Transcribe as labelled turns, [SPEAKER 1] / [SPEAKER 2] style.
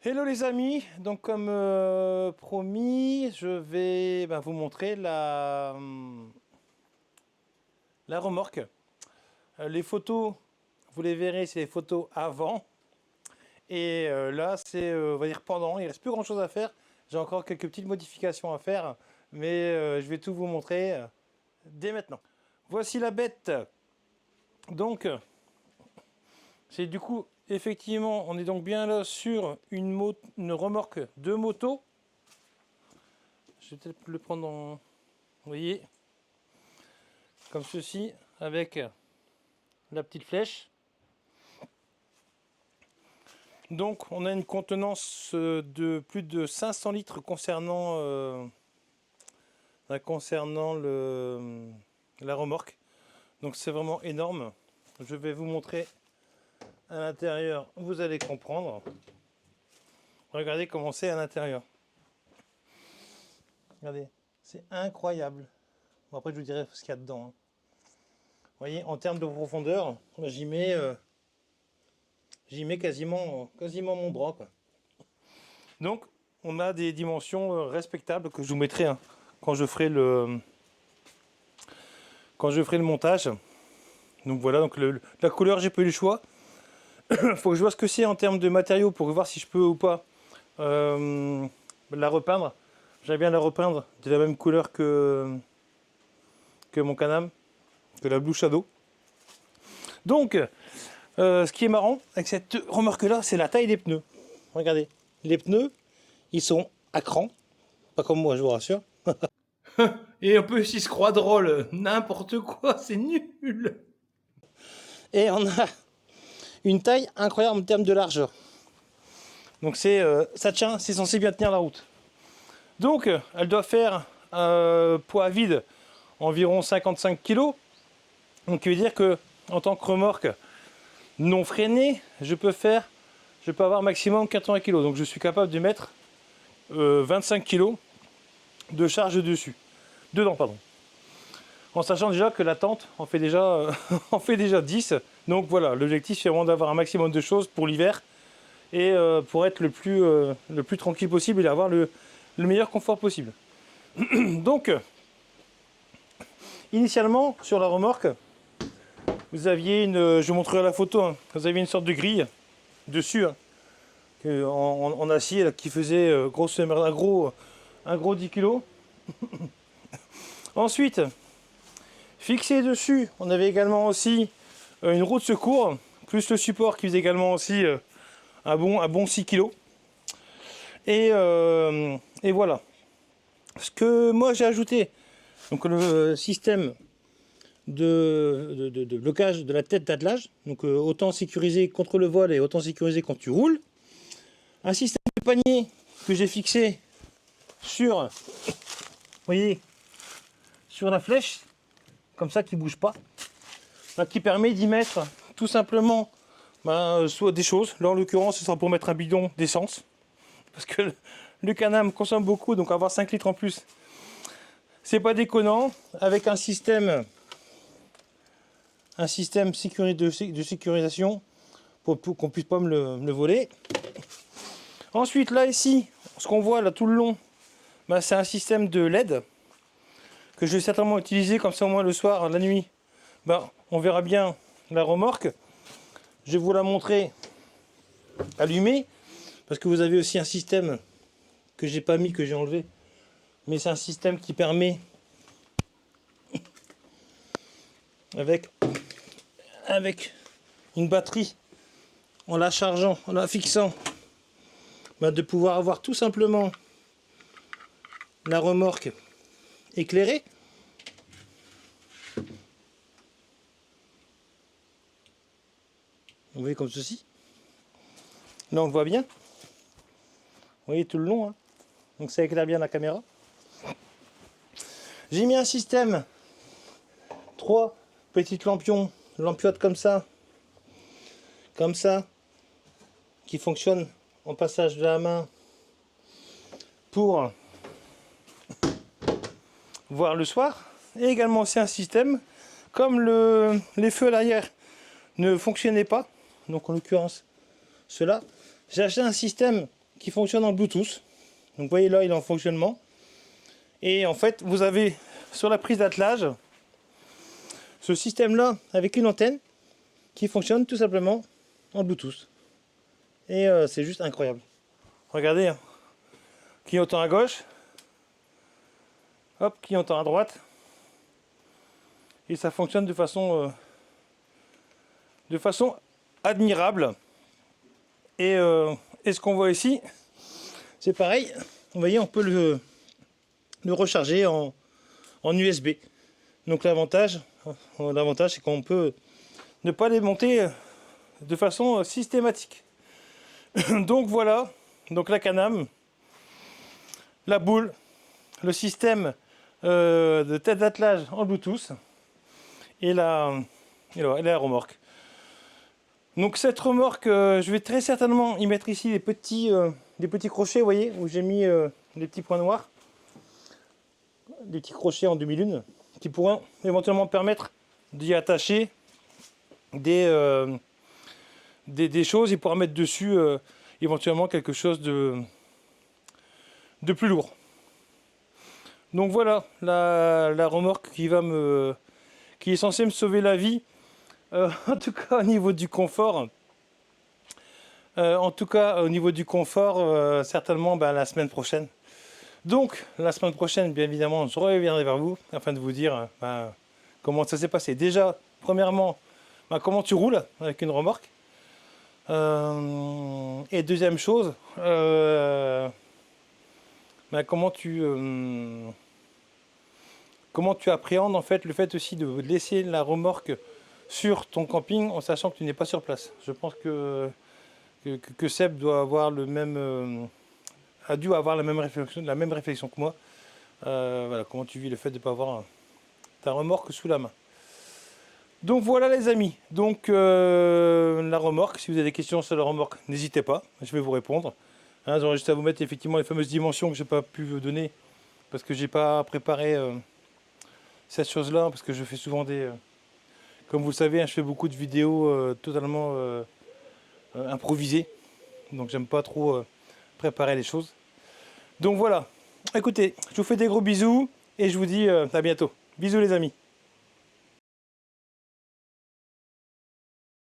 [SPEAKER 1] Hello les amis, donc comme promis, je vais vous montrer la remorque. Les photos, vous les verrez, c'est les photos avant. Et là, c'est, on va dire pendant. Il ne reste plus grand chose à faire. J'ai encore quelques petites modifications à faire, mais je vais tout vous montrer dès maintenant. Voici la bête. Donc, c'est du coup, effectivement, on est donc bien là sur une remorque de moto. Je vais peut-être le prendre en... Vous voyez, comme ceci, avec la petite flèche. Donc, on a une contenance de plus de 500 litres concernant la remorque. Donc, c'est vraiment énorme. Je vais vous montrer à l'intérieur, vous allez comprendre. Regardez comment c'est à l'intérieur. Regardez, c'est incroyable. Bon, après, je vous dirai ce qu'il y a dedans. Vous voyez, en termes de profondeur, j'y mets quasiment mon bras, quoi. Donc, on a des dimensions respectables que je vous mettrai quand je ferai le montage. Donc voilà, donc la couleur, j'ai pas eu le choix. Faut que je vois ce que c'est en termes de matériaux pour voir si je peux ou pas la repeindre. J'aimerais bien la repeindre de la même couleur que mon Can-Am, que la Blue Shadow. Donc, ce qui est marrant avec cette remorque là, c'est la taille des pneus. Regardez, les pneus, ils sont à cran, pas comme moi, je vous rassure. Et en plus, il se croit drôle, n'importe quoi, c'est nul. Et on a une taille incroyable en termes de largeur. Donc ça tient, c'est censé bien tenir la route. Donc, elle doit faire poids vide environ 55 kg. Donc, ça veut dire que en tant que remorque non freinée, je peux avoir maximum 80 kg. Donc, je suis capable de mettre 25 kg de charge dedans, pardon. En sachant déjà que la tente en fait déjà, en fait déjà 10. Donc voilà, l'objectif c'est vraiment d'avoir un maximum de choses pour l'hiver et pour être le plus tranquille possible et avoir le meilleur confort possible. Donc, initialement sur la remorque, vous aviez je vous montrerai la photo, hein, vous aviez une sorte de grille dessus, hein, en acier là, qui faisait un gros 10 kg. Ensuite, fixé dessus, on avait également aussi une roue de secours, plus le support qui faisait également aussi un bon 6 kg. Et voilà. Ce que moi j'ai ajouté, donc le système de blocage de la tête d'attelage, donc autant sécurisé contre le vol et autant sécurisé quand tu roules. Un système de panier que j'ai fixé sur, vous voyez, sur la flèche, comme ça qui bouge pas, qui permet d'y mettre tout simplement soit des choses. Là en l'occurrence ce sera pour mettre un bidon d'essence, parce que le Can-Am consomme beaucoup, donc avoir 5 litres en plus, c'est pas déconnant. Avec un système de sécurisation pour qu'on puisse pas me le voler. Ensuite là ici, ce qu'on voit là tout le long, c'est un système de LED que je vais certainement utiliser, comme ça au moins le soir, la nuit, on verra bien la remorque. Je vais vous la montrer allumée, parce que vous avez aussi un système que j'ai pas mis, que j'ai enlevé, mais c'est un système qui permet avec une batterie, en la chargeant, en la fixant, de pouvoir avoir tout simplement la remorque éclairée. Vous voyez, comme ceci. Là on le voit bien. Vous voyez tout le long, hein. Donc ça éclaire bien la caméra. J'ai mis un système 3 petites lampiottes comme ça, qui fonctionnent en passage de la main pour voir le soir. Et également aussi un système, comme les feux à l'arrière ne fonctionnaient pas, donc en l'occurrence cela, j'ai acheté un système qui fonctionne en Bluetooth. Donc vous voyez là, il est en fonctionnement. Et en fait, vous avez sur la prise d'attelage ce système-là avec une antenne qui fonctionne tout simplement en Bluetooth. Et c'est juste incroyable. Regardez, hein. Clignotant à gauche, hop, clignotant à droite. Et ça fonctionne de façon admirable. Et ce qu'on voit ici, c'est pareil. Vous voyez, on peut le recharger en USB. Donc l'avantage, c'est qu'on peut ne pas les monter de façon systématique. Donc voilà, donc la Can-Am, la boule, le système de tête d'attelage en Bluetooth et la remorque. Donc cette remorque, je vais très certainement y mettre ici des petits crochets, vous voyez, où j'ai mis des petits points noirs, des petits crochets en demi-lune, qui pourront éventuellement permettre d'y attacher des choses et pouvoir mettre dessus éventuellement quelque chose de plus lourd. Donc voilà la remorque qui est censée me sauver la vie, en tout cas au niveau du confort. Certainement la semaine prochaine. Donc la semaine prochaine, bien évidemment, je reviendrai vers vous afin de vous dire comment ça s'est passé. Déjà, premièrement, comment tu roules avec une remorque. Et deuxième chose, comment tu appréhendes en fait le fait aussi de laisser la remorque sur ton camping en sachant que tu n'es pas sur place. Je pense que Seb doit avoir a dû avoir la même réflexion que moi. Voilà, comment tu vis le fait de ne pas avoir ta remorque sous la main. Donc voilà les amis, donc la remorque, si vous avez des questions sur la remorque, n'hésitez pas, je vais vous répondre. J'aurais juste à vous mettre effectivement les fameuses dimensions que je n'ai pas pu vous donner parce que j'ai pas préparé cette chose-là, parce que je fais souvent comme vous le savez, je fais beaucoup de vidéos totalement improvisées, donc j'aime pas trop préparer les choses. Donc voilà, écoutez, je vous fais des gros bisous et je vous dis à bientôt. Bisous les amis.